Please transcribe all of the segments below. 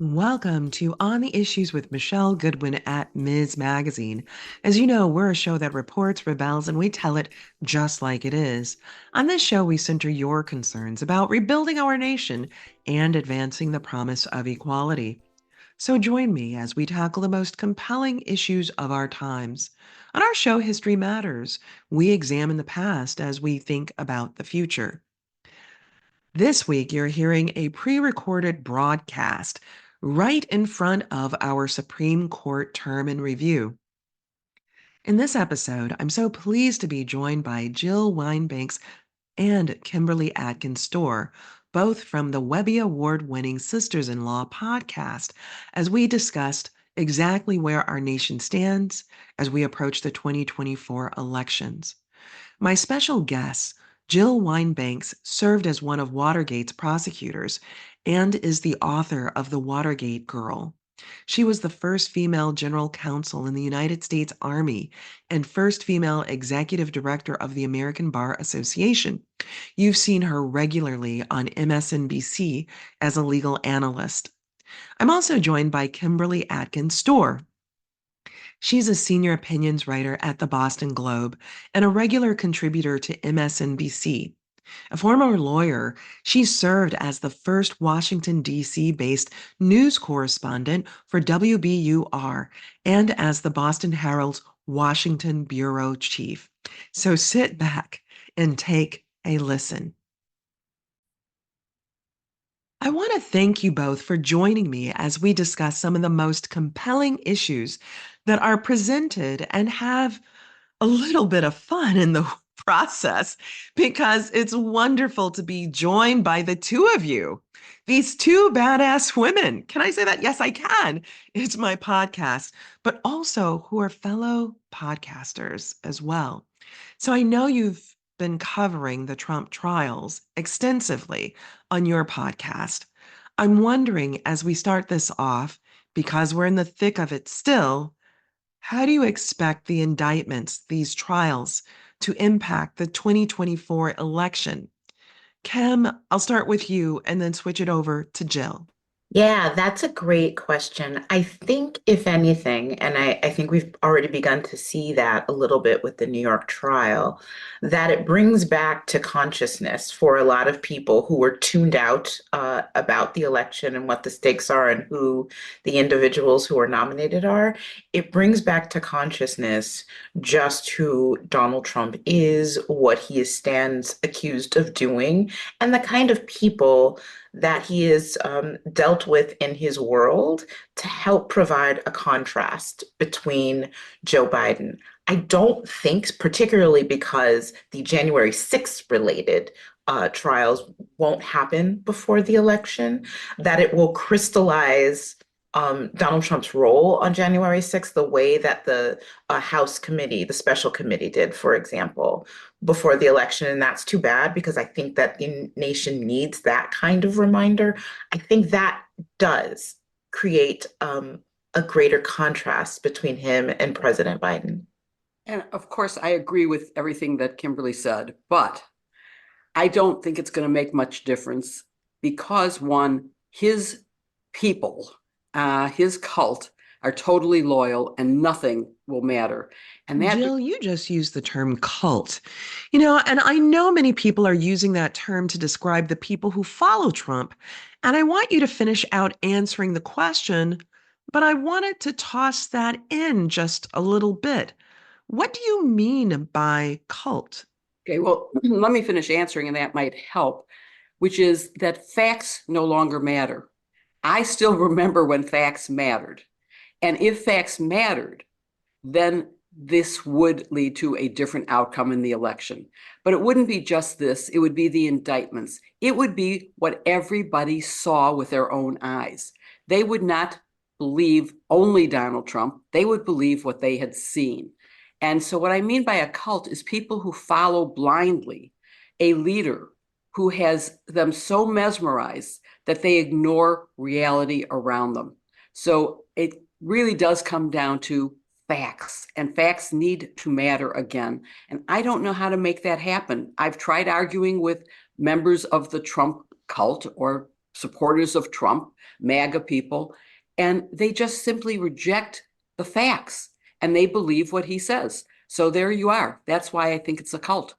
Welcome to On the Issues with Michelle Goodwin at Ms. Magazine. As you know, we're a show that reports, rebels, and we tell it just like it is. On this show, we center your concerns about rebuilding our nation and advancing the promise of equality. So join me as we tackle the most compelling issues of our times. On our show, History Matters, we examine the past as we think about the future. This week, you're hearing a pre recorded broadcast right in front of our Supreme Court term in review. In this episode, I'm so pleased to be joined by Jill Winebanks and Kimberly Atkins Storr, both from the Webby Award winning Sisters in Law podcast, as we discussed exactly where our nation stands as we approach the 2024 elections. My special guest, Jill Winebanks, served as one of Watergate's prosecutors and is the author of The Watergate Girl. She was the first female general counsel in the United States Army and first female executive director of the American Bar Association. You've seen her regularly on MSNBC as a legal analyst. I'm also joined by Kimberly Atkins Storr. She's a senior opinions writer at the Boston Globe and a regular contributor to MSNBC. A former lawyer, she served as the first Washington, D.C. based news correspondent for WBUR and as the Boston Herald's Washington bureau chief. So sit back and take a listen. I want to thank you both for joining me as we discuss some of the most compelling issues that are presented and have a little bit of fun in the process because it's wonderful to be joined by the two of you, these two badass women. Can I say that? Yes, I can. It's my podcast, but also who are fellow podcasters as well. So I know you've been covering the Trump trials extensively on your podcast. I'm wondering, as we start this off, because we're in the thick of it still, how do you expect the indictments, these trials, to impact the 2024 election? Kim, I'll start with you and then switch it over to Jill. Yeah, that's a great question. I think, if anything, and I think we've already begun to see that a little bit with the New York trial, that it brings back to consciousness for a lot of people who were tuned out about the election and what the stakes are and who the individuals who are nominated are. It brings back to consciousness just who Donald Trump is, what he stands accused of doing, and the kind of people that he is dealt with in his world to help provide a contrast between Joe Biden. I don't think, particularly because the January 6th related trials won't happen before the election, that it will crystallize Donald Trump's role on January 6th, the way that the House committee, the special committee did, for example, before the election. And that's too bad because I think that the nation needs that kind of reminder. I think that does create a greater contrast between him and President Biden. And of course, I agree with everything that Kimberly said, but I don't think it's going to make much difference because, one, his people, his cult, are totally loyal and nothing will matter. And that Jill, you just used the term cult. And I know many people are using that term to describe the people who follow Trump. And I want you to finish out answering the question, but I wanted to toss that in just a little bit. What do you mean by cult? Okay, well, let me finish answering, and that might help, which is that facts no longer matter. I still remember when facts mattered. And if facts mattered, then this would lead to a different outcome in the election. But it wouldn't be just this, it would be the indictments. It would be what everybody saw with their own eyes. They would not believe only Donald Trump, they would believe what they had seen. And so what I mean by a cult is people who follow blindly a leader who has them so mesmerized that they ignore reality around them. So it really does come down to facts, and facts need to matter again. And I don't know how to make that happen. I've tried arguing with members of the Trump cult or supporters of Trump, MAGA people, and they just simply reject the facts and they believe what he says. So there you are. That's why I think it's a cult.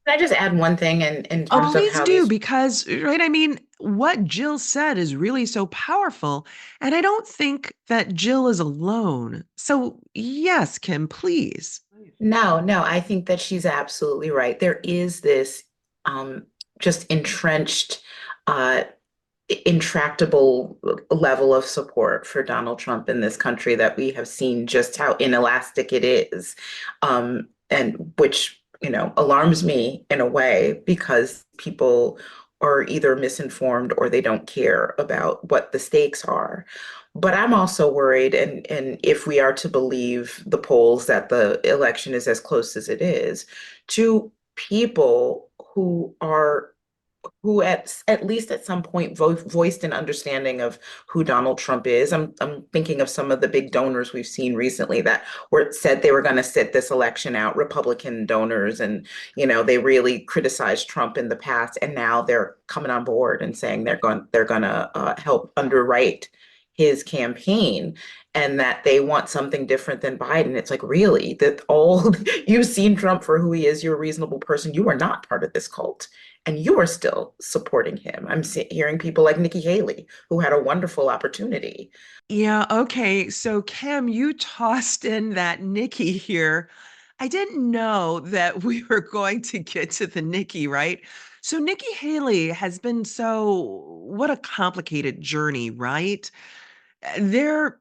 Can I just add one thing in Oh, terms of please how do, these. because, right, I mean, what Jill said is really so powerful. And I don't think that Jill is alone. So, yes, Kim, please. No, no, I think that she's absolutely right. There is this um, just entrenched, uh, intractable level of support for Donald Trump in this country that we have seen just how inelastic it is, and which, alarms me in a way because people are either misinformed or they don't care about what the stakes are. But I'm also worried, and if we are to believe the polls that the election is as close as it is, to people who at least at some point voiced an understanding of who Donald Trump is. I'm thinking of some of the big donors we've seen recently that were said they were going to sit this election out, Republican donors, and they really criticized Trump in the past, and now they're coming on board and saying they're going to help underwrite his campaign and that they want something different than Biden. It's like, really, that all you've seen Trump for who he is, you're a reasonable person. You are not part of this cult and you are still supporting him. I'm hearing people like Nikki Haley, who had a wonderful opportunity. Yeah, okay. So, Kim, you tossed in that Nikki here. I didn't know that we were going to get to the Nikki, right? So, Nikki Haley has been what a complicated journey, right? There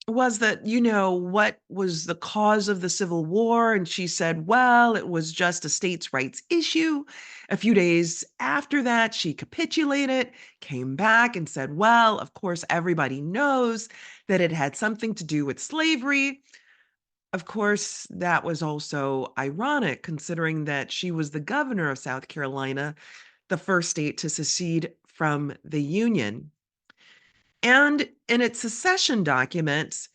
was what was the cause of the Civil War? And she said, well, it was just a states' rights issue. A few days after that, she capitulated, came back and said, well, of course, everybody knows that it had something to do with slavery. Of course, that was also ironic considering that she was the governor of South Carolina, the first state to secede from the Union. And in its secession documents,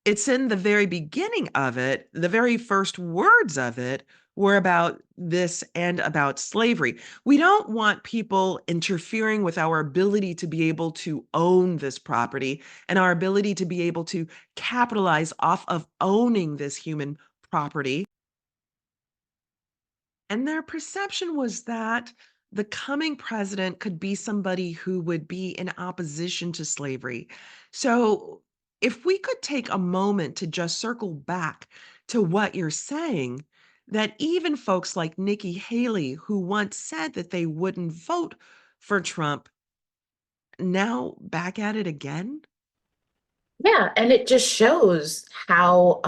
it's in the very beginning of it, the very first words of it were about this and about slavery. We don't want people interfering with our ability to be able to own this property and our ability to be able to capitalize off of owning this human property. And their perception was that the coming president could be somebody who would be in opposition to slavery. So, if we could take a moment to just circle back to what you're saying, that even folks like Nikki Haley, who once said that they wouldn't vote for Trump, now back at it again? Yeah, and it just shows how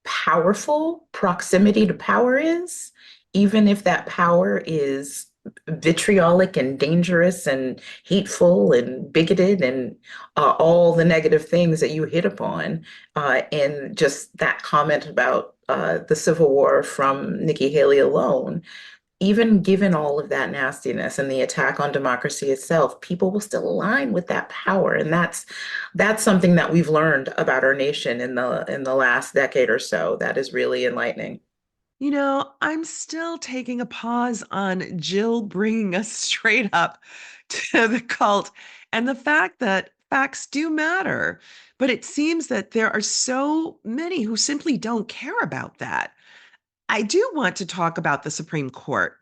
powerful proximity to power is, even if that power is vitriolic and dangerous and hateful and bigoted and all the negative things that you hit upon. And just that comment about the Civil War from Nikki Haley alone, even given all of that nastiness and the attack on democracy itself, people will still align with that power. And that's something that we've learned about our nation in the last decade or so that is really enlightening. I'm still taking a pause on Jill bringing us straight up to the cult and the fact that facts do matter. But it seems that there are so many who simply don't care about that. I do want to talk about the Supreme Court.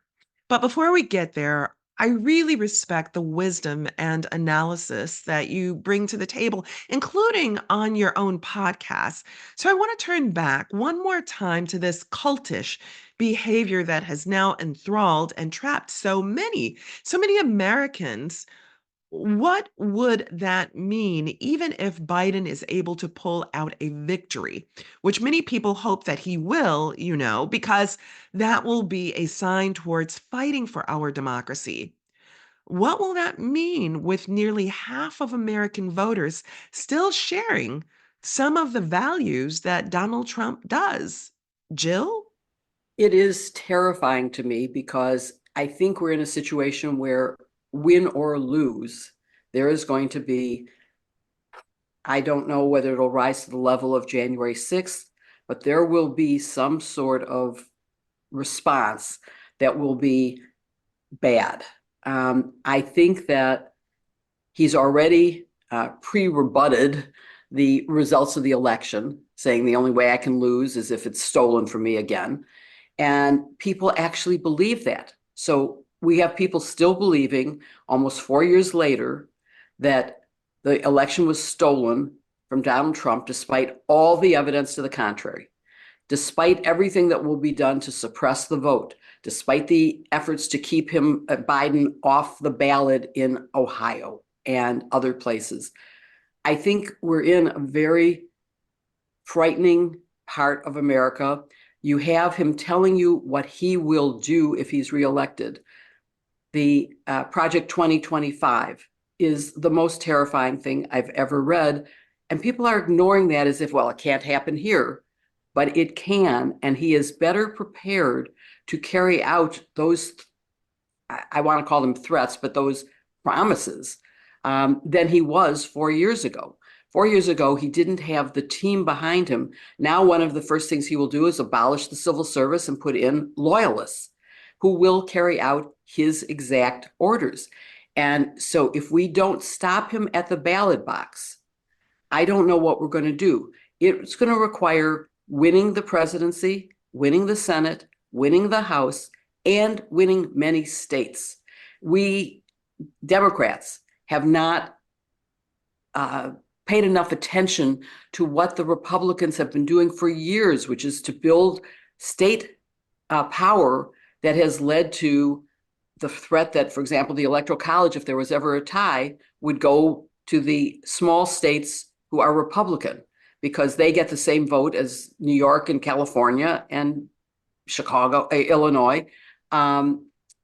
But before we get there, I really respect the wisdom and analysis that you bring to the table, including on your own podcast. So I want to turn back one more time to this cultish behavior that has now enthralled and trapped so many Americans. What would that mean, even if Biden is able to pull out a victory, which many people hope that he will, because that will be a sign towards fighting for our democracy? What will that mean with nearly half of American voters still sharing some of the values that Donald Trump does? Jill? It is terrifying to me because I think we're in a situation where, win or lose, there is going to be, I don't know whether it'll rise to the level of January 6th, but there will be some sort of response that will be bad. I think that he's already pre-rebutted the results of the election, saying the only way I can lose is if it's stolen from me again. And people actually believe that. So we have people still believing, almost 4 years later, that the election was stolen from Donald Trump, despite all the evidence to the contrary, despite everything that will be done to suppress the vote, despite the efforts to keep him, Biden, off the ballot in Ohio and other places. I think we're in a very frightening part of America. You have him telling you what he will do if he's reelected. The Project 2025 is the most terrifying thing I've ever read. And people are ignoring that as if, well, it can't happen here, but it can. And he is better prepared to carry out those, I want to call them threats, but those promises than he was 4 years ago. 4 years ago, he didn't have the team behind him. Now, one of the first things he will do is abolish the civil service and put in loyalists who will carry out his exact orders. And so if we don't stop him at the ballot box, I don't know what we're going to do. It's going to require winning the presidency, winning the Senate, winning the House, and winning many states. We Democrats have not paid enough attention to what the Republicans have been doing for years, which is to build state power that has led to the threat that, for example, the Electoral College, if there was ever a tie, would go to the small states who are Republican because they get the same vote as New York and California and Chicago, Illinois,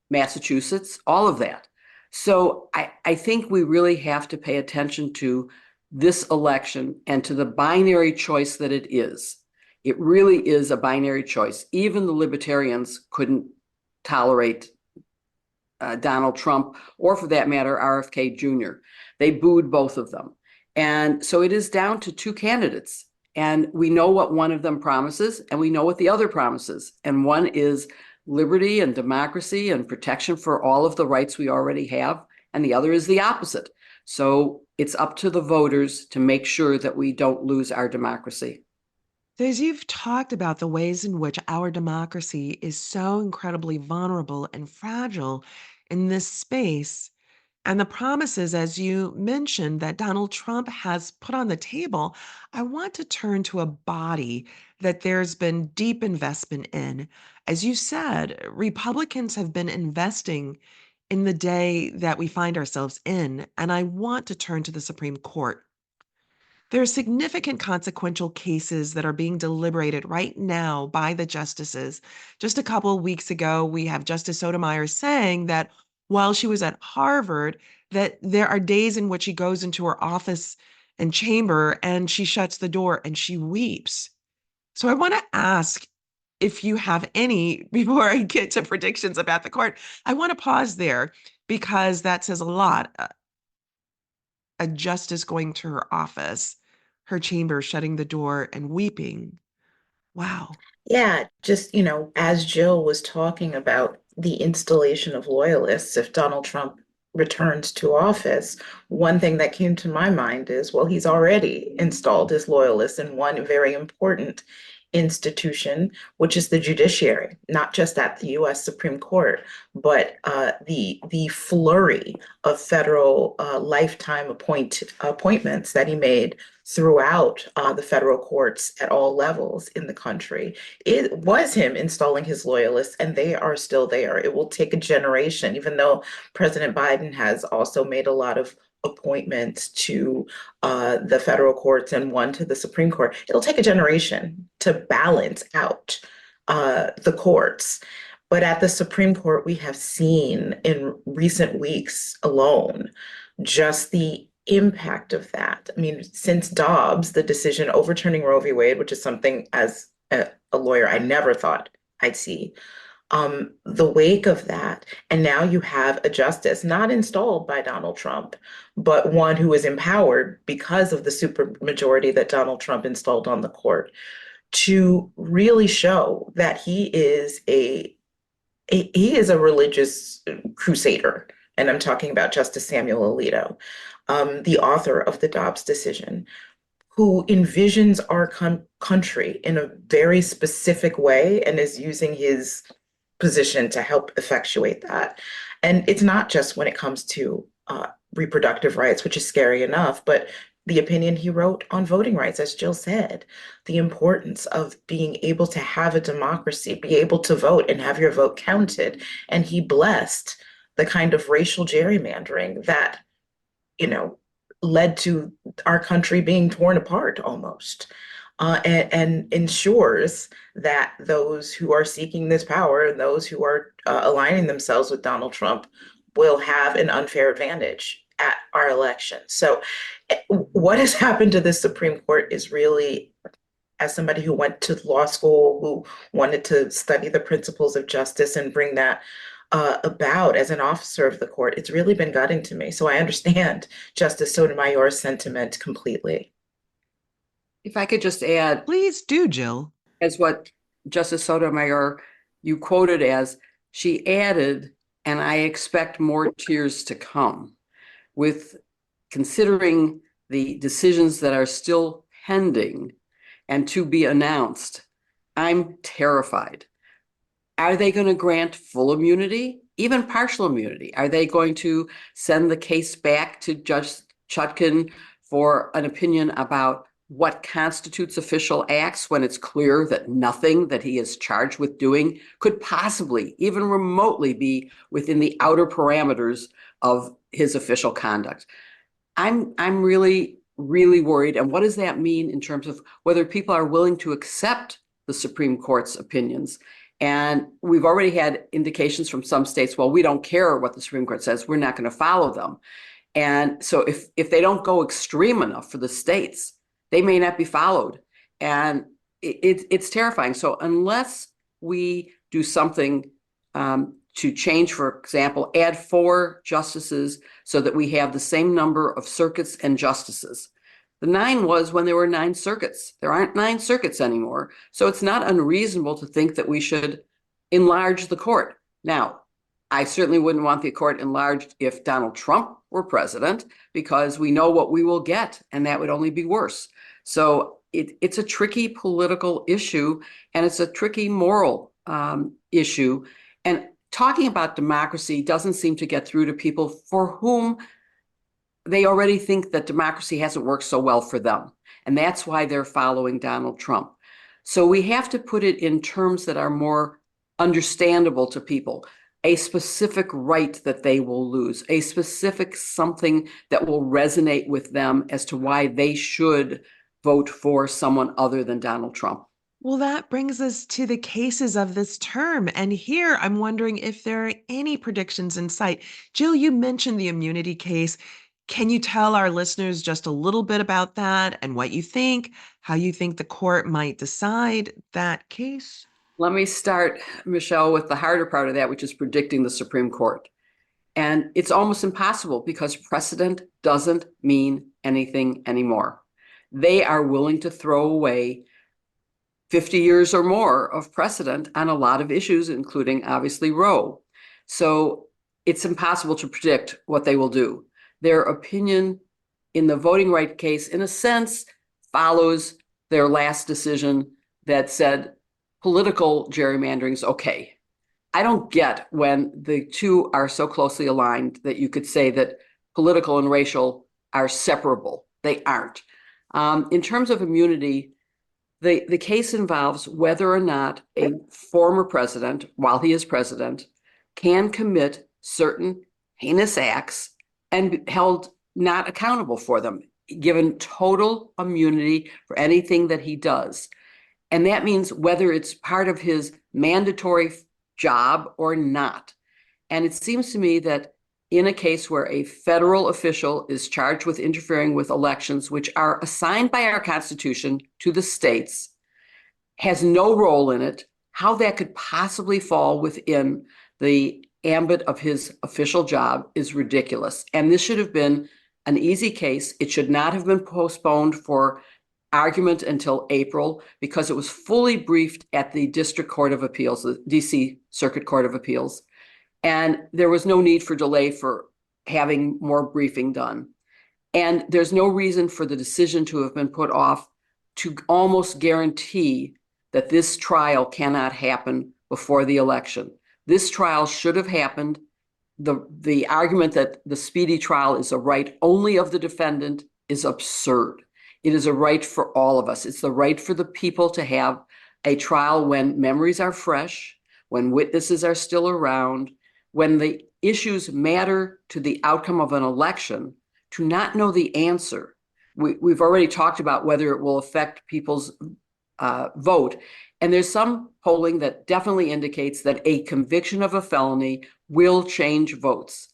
Massachusetts, all of that. So I think we really have to pay attention to this election and to the binary choice that it is. It really is a binary choice. Even the libertarians couldn't tolerate Donald Trump, or for that matter, RFK Jr. They booed both of them. And so it is down to two candidates. And we know what one of them promises, and we know what the other promises. And one is liberty and democracy and protection for all of the rights we already have. And the other is the opposite. So it's up to the voters to make sure that we don't lose our democracy. So as you've talked about the ways in which our democracy is so incredibly vulnerable and fragile in this space, and the promises, as you mentioned, that Donald Trump has put on the table, I want to turn to a body that there's been deep investment in. As you said, Republicans have been investing in the day that we find ourselves in, and I want to turn to the Supreme Court. There are significant consequential cases that are being deliberated right now by the justices. Just a couple of weeks ago, we have Justice Sotomayor saying that while she was at Harvard, that there are days in which she goes into her office and chamber and she shuts the door and she weeps. So I want to ask if you have any, before I get to predictions about the court, I want to pause there because that says a lot. A justice going to her office, her chamber, shutting the door and weeping. Wow. Yeah, just, as Jill was talking about the installation of loyalists, if Donald Trump returns to office, one thing that came to my mind is, well, he's already installed his loyalists in one very important institution, which is the judiciary, not just at the U.S. Supreme Court, but the flurry of federal lifetime appointments that he made throughout the federal courts at all levels in the country. It was him installing his loyalists, and they are still there. It will take a generation, even though President Biden has also made a lot of appointments to the federal courts and one to the Supreme Court. It'll take a generation to balance out the courts. But at the Supreme Court, we have seen in recent weeks alone just the impact of that. I mean, since Dobbs, the decision overturning Roe v. Wade, which is something as a lawyer I never thought I'd see, the wake of that, and now you have a justice not installed by Donald Trump, but one who is empowered because of the supermajority that Donald Trump installed on the court to really show that he is a religious crusader. and I'm talking about Justice Samuel Alito, the author of the Dobbs decision, who envisions our country in a very specific way and is using his position to help effectuate that. And it's not just when it comes to reproductive rights, which is scary enough, but the opinion he wrote on voting rights, as Jill said, the importance of being able to have a democracy, be able to vote and have your vote counted. And he blessed the kind of racial gerrymandering that, you know, led to our country being torn apart almost. And ensures that those who are seeking this power and those who are aligning themselves with Donald Trump will have an unfair advantage at our election. So, what has happened to the Supreme Court is really, as somebody who went to law school, who wanted to study the principles of justice and bring that about as an officer of the court, it's really been gutting to me. So I understand Justice Sotomayor's sentiment completely. If I could just add, Please do, Jill. as what Justice Sotomayor, you quoted as, she added, and I expect more tears to come. With considering the decisions that are still pending and to be announced, I'm terrified. Are they going to grant full immunity, even partial immunity? Are they going to send the case back to Judge Chutkan for an opinion about what constitutes official acts when it's clear that nothing that he is charged with doing could possibly, even remotely, be within the outer parameters of his official conduct? I'm really, really worried. And what does that mean in terms of whether people are willing to accept the Supreme Court's opinions? And we've already had indications from some states, well, we don't care what the Supreme Court says, we're not going to follow them. And so if they don't go extreme enough for the states, they may not be followed. And it's terrifying. So unless we do something to change, for example, add 4 justices so that we have the same number of circuits and justices. The 9 was when there were 9 circuits. There aren't 9 circuits anymore. So it's not unreasonable to think that we should enlarge the court. Now, I certainly wouldn't want the court enlarged if Donald Trump were president, because we know what we will get, and that would only be worse. So it's a tricky political issue, and it's a tricky moral issue. And talking about democracy doesn't seem to get through to people for whom they already think that democracy hasn't worked so well for them. And that's why they're following Donald Trump. So we have to put it in terms that are more understandable to people. A specific right that they will lose, a specific something that will resonate with them as to why they should vote for someone other than Donald Trump. Well, that brings us to the cases of this term. And here I'm wondering if there are any predictions in sight. Jill, you mentioned the immunity case. Can you tell our listeners just a little bit about that and what you think, how you think the court might decide that case? Let me start, Michelle, with the harder part of that, which is predicting the Supreme Court. And it's almost impossible because precedent doesn't mean anything anymore. They are willing to throw away 50 years or more of precedent on a lot of issues, including obviously Roe. So it's impossible to predict what they will do. Their opinion in the voting right case, in a sense, follows their last decision that said political gerrymandering is okay. I don't get when the two are so closely aligned that you could say that political and racial are separable. They aren't. In terms of immunity, the case involves whether or not a former president, while he is president, can commit certain heinous acts and be held not accountable for them, given total immunity for anything that he does. And that means whether it's part of his mandatory job or not. And it seems to me that in a case where a federal official is charged with interfering with elections, which are assigned by our Constitution to the states, has no role in it, how that could possibly fall within the ambit of his official job is ridiculous. And this should have been an easy case. It should not have been postponed for argument until April, because it was fully briefed at the District Court of Appeals, the DC Circuit Court of Appeals. And there was no need for delay for having more briefing done. And there's no reason for the decision to have been put off to almost guarantee that this trial cannot happen before the election. This trial should have happened. The argument that the speedy trial is a right only of the defendant is absurd. It is a right for all of us. It's the right for the people to have a trial when memories are fresh, when witnesses are still around, when the issues matter to the outcome of an election, to not know the answer. We've already talked about whether it will affect people's vote. And there's some polling that definitely indicates that a conviction of a felony will change votes.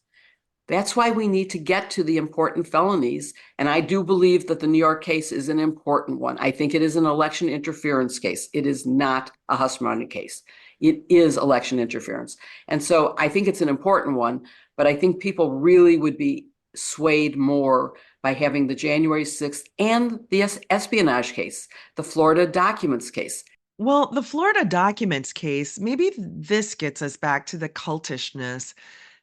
That's why we need to get to the important felonies. And I do believe that the New York case is an important one. I think it is an election interference case. It is not a hush money case. It is election interference. And so I think it's an important one, but I think people really would be swayed more by having the January 6th and the espionage case, the Florida documents case. Well, the Florida documents case, maybe this gets us back to the cultishness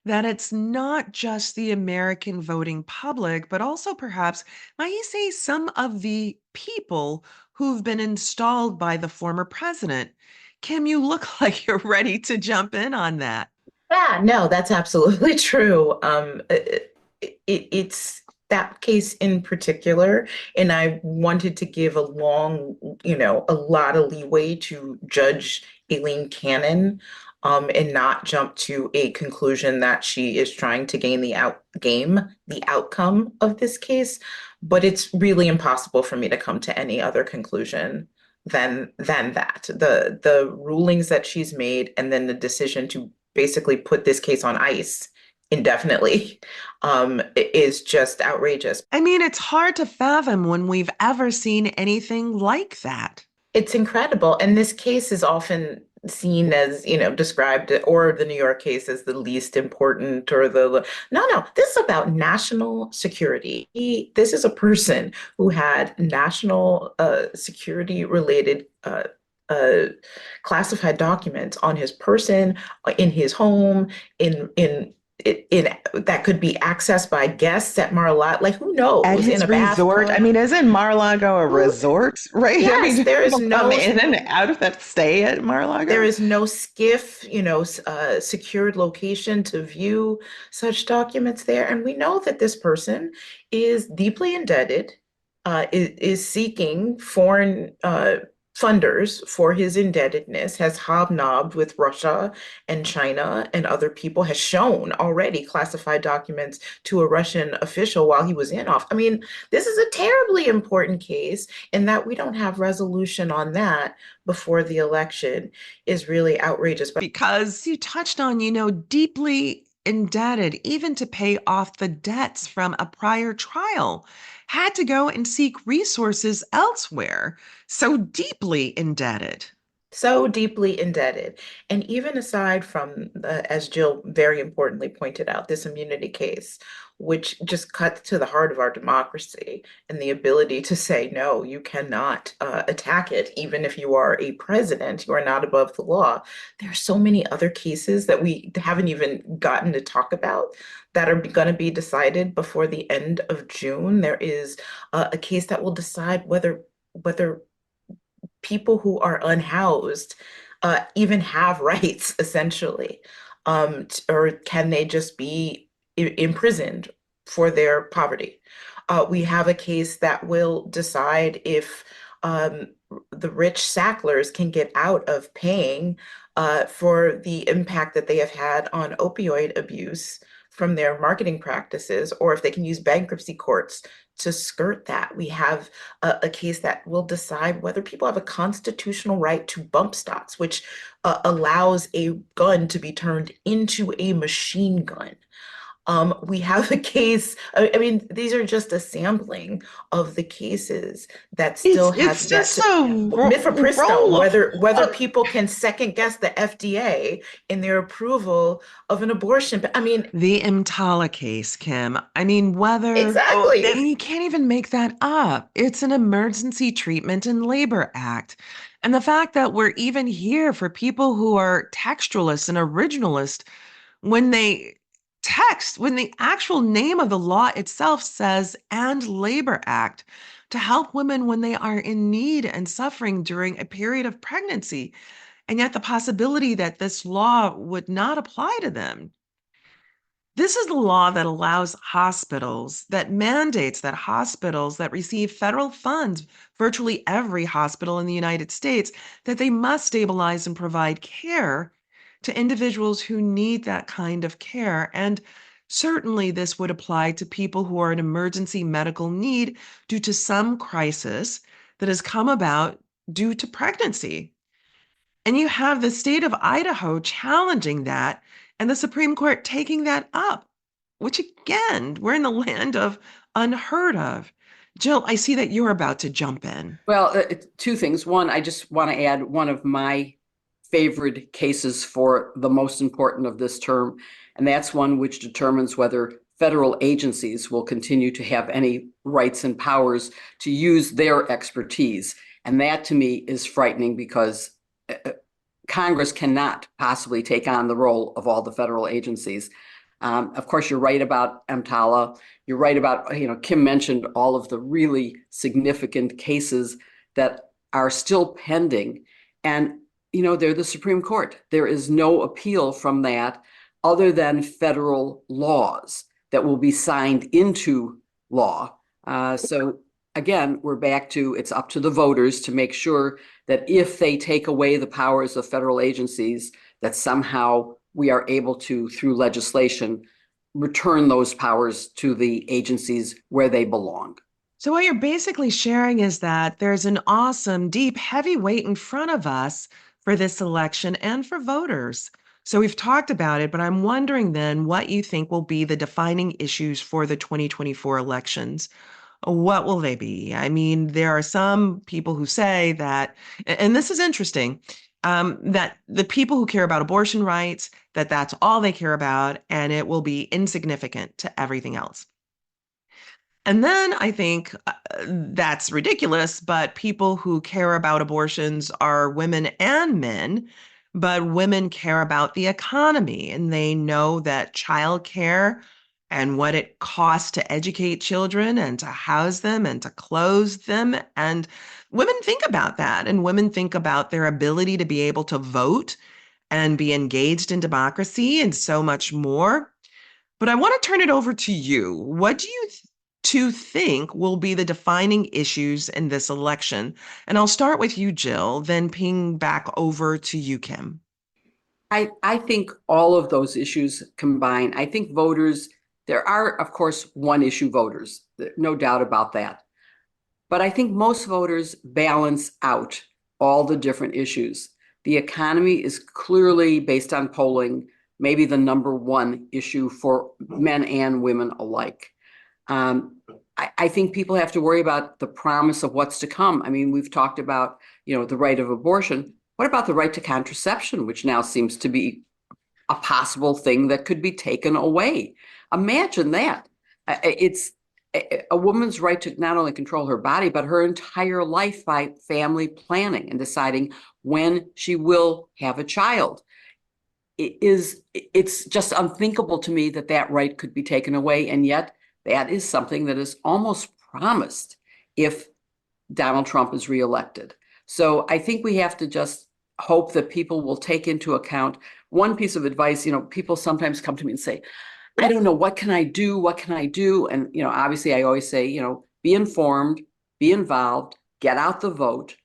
that it's not just the American voting public, but also perhaps, might you say, some of the people who've been installed by the former president. Kim, you look like you're ready to jump in on that. Yeah, no, that's absolutely true. It's that case in particular, and I wanted to give a lot of leeway to Judge Aileen Cannon, and not jump to a conclusion that she is trying to game the outcome of this case. But it's really impossible for me to come to any other conclusion than that. The rulings that she's made, and then the decision to basically put this case on ice indefinitely, is just outrageous. I mean, it's hard to fathom when we've ever seen anything like that. It's incredible. And this case is often seen as, described, or the New York case as the least important, or no, this is about national security. This is a person who had national security related classified documents on his person, in his home, in that could be accessed by guests at Mar-a-Lago. Like, who knows? At In his a resort. bathtub. I mean, isn't Mar-a-Lago a resort, right? I Yes, mean, there is people come no in and out of that stay at Mar-a-Lago. there is no SCIF, secured location to view such documents there. And we know that this person is deeply indebted, is seeking foreign funders for his indebtedness, has hobnobbed with Russia and China and other people, has shown already classified documents to a Russian official while he was in office. I mean, this is a terribly important case, and that we don't have resolution on that before the election is really outrageous. But Because you touched on, deeply indebted, even to pay off the debts from a prior trial, had to go and seek resources elsewhere. So deeply indebted. so deeply indebted. And even aside from, as Jill very importantly pointed out, this immunity case, which just cuts to the heart of our democracy and the ability to say, no, you cannot attack it. Even if you are a president, you are not above the law. There are so many other cases that we haven't even gotten to talk about that are going to be decided before the end of June. There is a case that will decide whether people who are unhoused even have rights, essentially, or can they just be imprisoned for their poverty? We have a case that will decide if the rich Sacklers can get out of paying for the impact that they have had on opioid abuse from their marketing practices, or if they can use bankruptcy courts to skirt that. We have a case that will decide whether people have a constitutional right to bump stocks, which allows a gun to be turned into a machine gun. We have a case, I mean, these are just a sampling of the cases that still have It's just a mifepristone, roll whether people can second guess the FDA in their approval of an abortion. But I mean, the EMTALA case, Kim. I mean, exactly. I mean, you can't even make that up. It's an Emergency Treatment and Labor Act. And the fact that we're even here for people who are textualists and originalists, when they when the actual name of the law itself says "and Labor Act" to help women when they are in need and suffering during a period of pregnancy, and yet the possibility that this law would not apply to them. This is the law that allows hospitals, that mandates that hospitals that receive federal funds, virtually every hospital in the United States, that they must stabilize and provide care to individuals who need that kind of care. And certainly this would apply to people who are in emergency medical need due to some crisis that has come about due to pregnancy. And you have the state of Idaho challenging that and the Supreme Court taking that up, which again, we're in the land of unheard of. Jill, I see that you're about to jump in. Well, two things. One, I just want to add one of my favorite cases for the most important of this term, and that's one which determines whether federal agencies will continue to have any rights and powers to use their expertise. And that to me is frightening because Congress cannot possibly take on the role of all the federal agencies. Of course, you're right about EMTALA. You're right about, Kim mentioned all of the really significant cases that are still pending. And, they're the Supreme Court. There is no appeal from that other than federal laws that will be signed into law. So again, we're back to it's up to the voters to make sure that if they take away the powers of federal agencies, that somehow we are able to, through legislation, return those powers to the agencies where they belong. So, what you're basically sharing is that there's an awesome, deep, heavy weight in front of us for this election and for voters. So, we've talked about it, but I'm wondering then what you think will be the defining issues for the 2024 elections. What will they be? I mean, there are some people who say that, and this is interesting, that the people who care about abortion rights, that that's all they care about, and it will be insignificant to everything else. And then I think that's ridiculous, but people who care about abortions are women and men, but women care about the economy and they know that childcare and what it costs to educate children and to house them and to clothe them. And women think about that, and women think about their ability to be able to vote and be engaged in democracy and so much more. But I want to turn it over to you. What do you two think will be the defining issues in this election? And I'll start with you, Jill, then ping back over to you, Kim. I think all of those issues combine. I think voters, there are, of course, one issue voters, no doubt about that. But I think most voters balance out all the different issues. The economy is clearly, based on polling, maybe the number one issue for men and women alike. I think people have to worry about the promise of what's to come. I mean, we've talked about, the right of abortion. What about the right to contraception, which now seems to be a possible thing that could be taken away? Imagine that. It's a woman's right to not only control her body, but her entire life by family planning and deciding when she will have a child. It's just unthinkable to me that that right could be taken away. And yet that is something that is almost promised if Donald Trump is reelected. So I think we have to just hope that people will take into account one piece of advice. People sometimes come to me and say, I don't know, what can I do? What can I do? And, obviously I always say, be informed, be involved, get out the vote.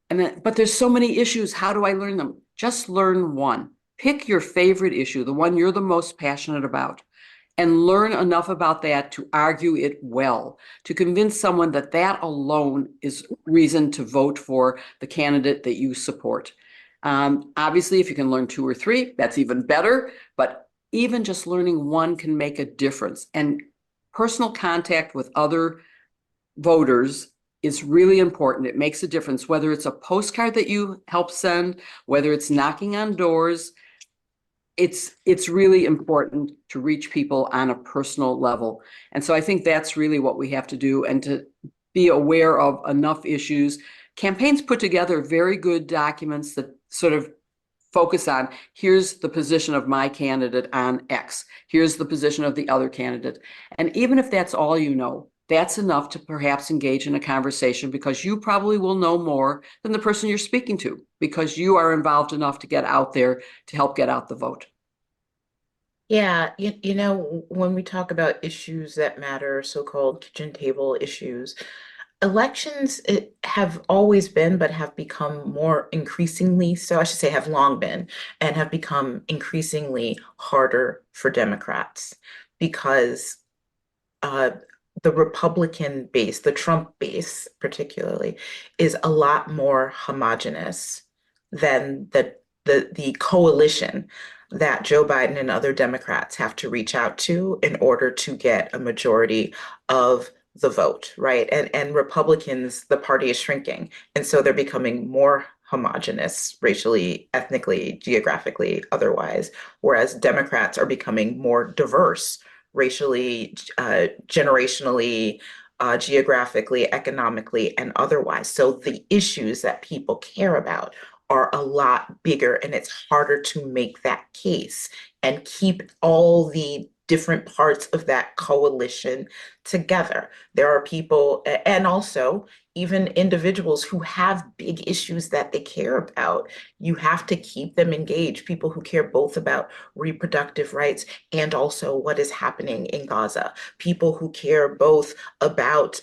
But there's so many issues. How do I learn them? Just learn one. Pick your favorite issue, the one you're the most passionate about, and learn enough about that to argue it well, to convince someone that that alone is reason to vote for the candidate that you support. Obviously, if you can learn two or three, that's even better. But even just learning one can make a difference. And personal contact with other voters is really important. It makes a difference, whether it's a postcard that you help send, whether it's knocking on doors. It's really important to reach people on a personal level. And so I think that's really what we have to do, and to be aware of enough issues. Campaigns put together very good documents that sort of focus on, here's the position of my candidate on X. Here's the position of the other candidate. And even if that's all you know, that's enough to perhaps engage in a conversation, because you probably will know more than the person you're speaking to, because you are involved enough to get out there to help get out the vote. Yeah, when we talk about issues that matter, so-called kitchen table issues, elections have always been, but have become more increasingly so, I should say, have long been, and have become increasingly harder for Democrats because uh, the Republican base, the Trump base particularly, is a lot more homogenous than the coalition that Joe Biden and other Democrats have to reach out to in order to get a majority of the vote, right? And Republicans, the party is shrinking. And so they're becoming more homogenous racially, ethnically, geographically, otherwise, whereas Democrats are becoming more diverse racially, generationally, geographically, economically, and otherwise. So the issues that people care about are a lot bigger, and it's harder to make that case and keep all the different parts of that coalition together. There are people, and also even individuals who have big issues that they care about. You have to keep them engaged, people who care both about reproductive rights and also what is happening in Gaza, people who care both about,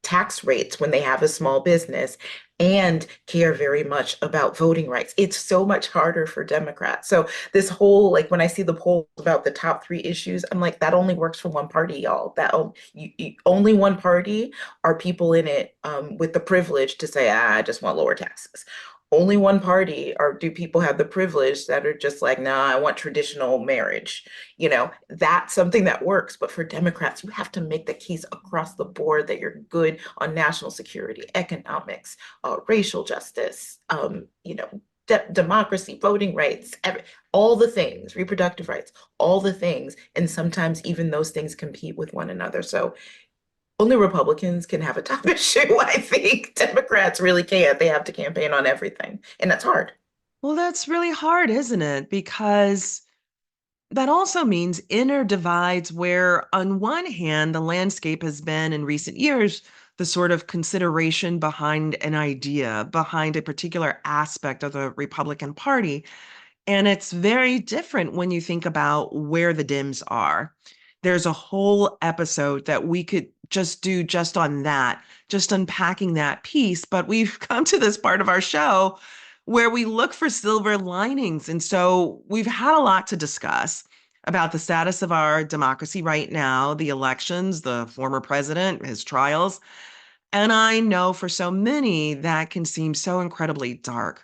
tax rates when they have a small business and care very much about voting rights. It's so much harder for Democrats. So this whole, like when I see the polls about the top three issues, I'm like, that only works for one party, y'all. That only one party are people in it with the privilege to say, I just want lower taxes. Only one party, or do people have the privilege that are just like, nah, I want traditional marriage. That's something that works. But for Democrats, you have to make the case across the board that you're good on national security, economics, racial justice, democracy, voting rights, all the things, reproductive rights, all the things. And sometimes even those things compete with one another. So only Republicans can have a top issue. I think Democrats really can't. They have to campaign on everything, and that's hard. Well, that's really hard, isn't it? Because that also means inner divides where, on one hand, the landscape has been in recent years the sort of consideration behind an idea, behind a particular aspect of the Republican Party. And it's very different when you think about where the Dems are. There's a whole episode that we could just do just on that, just unpacking that piece. But we've come to this part of our show where we look for silver linings. And so we've had a lot to discuss about the status of our democracy right now, the elections, the former president, his trials. And I know for so many that can seem so incredibly dark.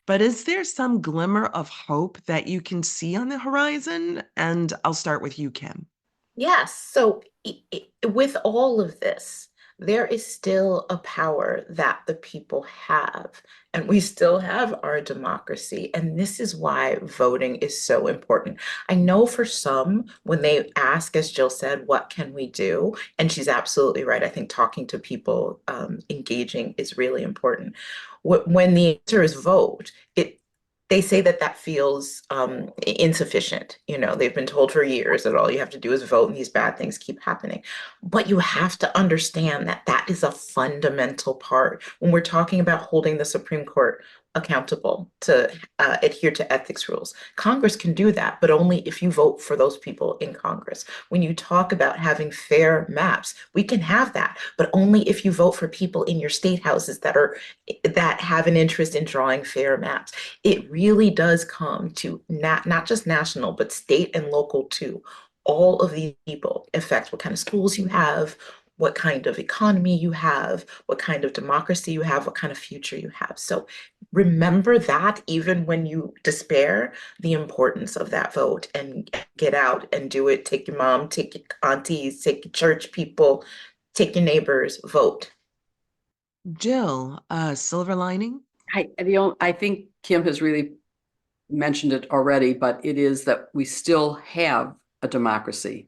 But is there some glimmer of hope that you can see on the horizon? And I'll start with you, Kim. Yes. So with all of this, there is still a power that the people have, and we still have our democracy. And this is why voting is so important. I know for some, when they ask, as Jill said, what can we do? And she's absolutely right. I think talking to people, engaging is really important. When the answer is vote, they say that that feels insufficient. They've been told for years that all you have to do is vote and these bad things keep happening. But you have to understand that that is a fundamental part when we're talking about holding the Supreme Court accountable to adhere to ethics rules. Congress can do that, but only if you vote for those people in Congress. When you talk about having fair maps, we can have that, but only if you vote for people in your state houses that have an interest in drawing fair maps. It really does come to not just national, but state and local too. All of these people affect what kind of schools you have, what kind of economy you have, what kind of democracy you have, what kind of future you have. So remember that even when you despair, the importance of that vote, and get out and do it. Take your mom, take your aunties, take your church people, take your neighbors, vote. Jill, silver lining? I think Kim has really mentioned it already, but it is that we still have a democracy.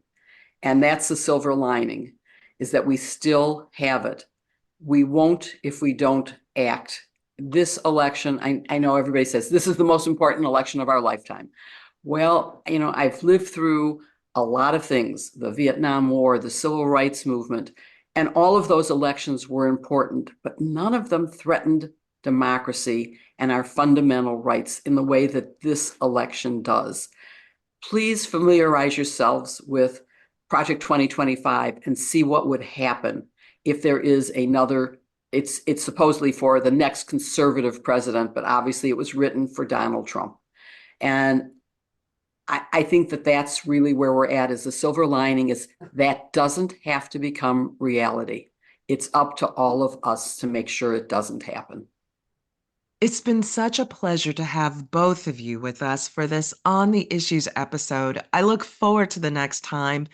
And that's the silver lining, is that we still have it. We won't if we don't act. this election, I know everybody says this is the most important election of our lifetime. Well, I've lived through a lot of things, the Vietnam War, the Civil Rights Movement, and all of those elections were important, but none of them threatened democracy and our fundamental rights in the way that this election does. Please familiarize yourselves with Project 2025 and see what would happen if there is another. It's supposedly for the next conservative president, but obviously it was written for Donald Trump. And I think that that's really where we're at, is the silver lining is that doesn't have to become reality. It's up to all of us to make sure it doesn't happen. It's been such a pleasure to have both of you with us for this On the Issues episode. I look forward to the next time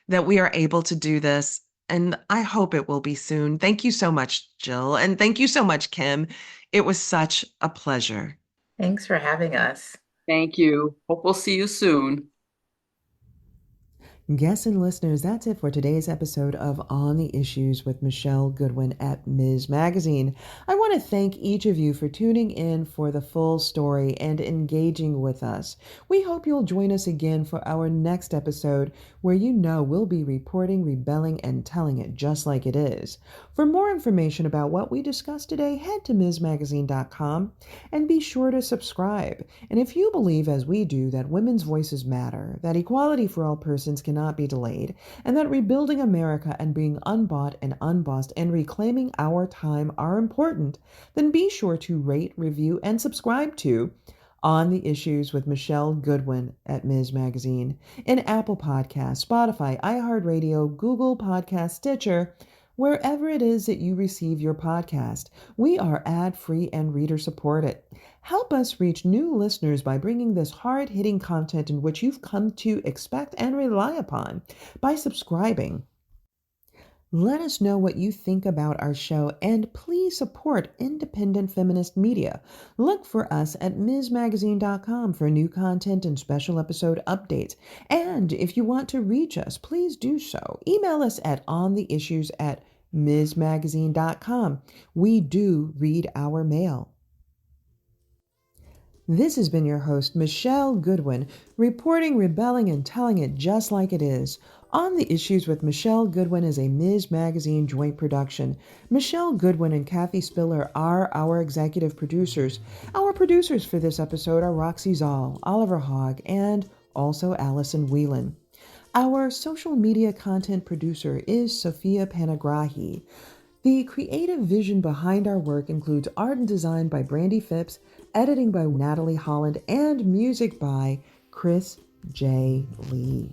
that we are able to do this, and I hope it will be soon. Thank you so much, Jill, and thank you so much, Kim. It was such a pleasure. Thanks for having us. Thank you. Hope we'll see you soon. Guests and listeners, that's it for today's episode of On the Issues with Michelle Goodwin at Ms. Magazine. I want to thank each of you for tuning in for the full story and engaging with us. We hope you'll join us again for our next episode, where we'll be reporting, rebelling, and telling it just like it is. For more information about what we discussed today, head to MsMagazine.com and be sure to subscribe. And if you believe, as we do, that women's voices matter, that equality for all persons cannot be delayed, and that rebuilding America and being unbought and unbossed and reclaiming our time are important, then be sure to rate, review, and subscribe to On the Issues with Michelle Goodwin at Ms. Magazine in Apple Podcasts, Spotify, iHeartRadio, Google Podcasts, Stitcher, wherever it is that you receive your podcast. We are ad-free and reader-supported. Help us reach new listeners by bringing this hard-hitting content in which you've come to expect and rely upon by subscribing. Let us know what you think about our show, and please support independent feminist media. Look for us at MsMagazine.com for new content and special episode updates. And if you want to reach us, please do so. Email us at ontheissues@MsMagazine.com. We do read our mail. This has been your host, Michelle Goodwin, reporting, rebelling, and telling it just like it is. On the Issues with Michelle Goodwin is a Ms. Magazine joint production. Michelle Goodwin and Kathy Spiller are our executive producers. Our producers for this episode are Roxy Zoll, Oliver Hogg, and also Allison Whelan. Our social media content producer is Sophia Panagrahi. The creative vision behind our work includes art and design by Brandy Phipps, editing by Natalie Holland, and music by Chris J. Lee.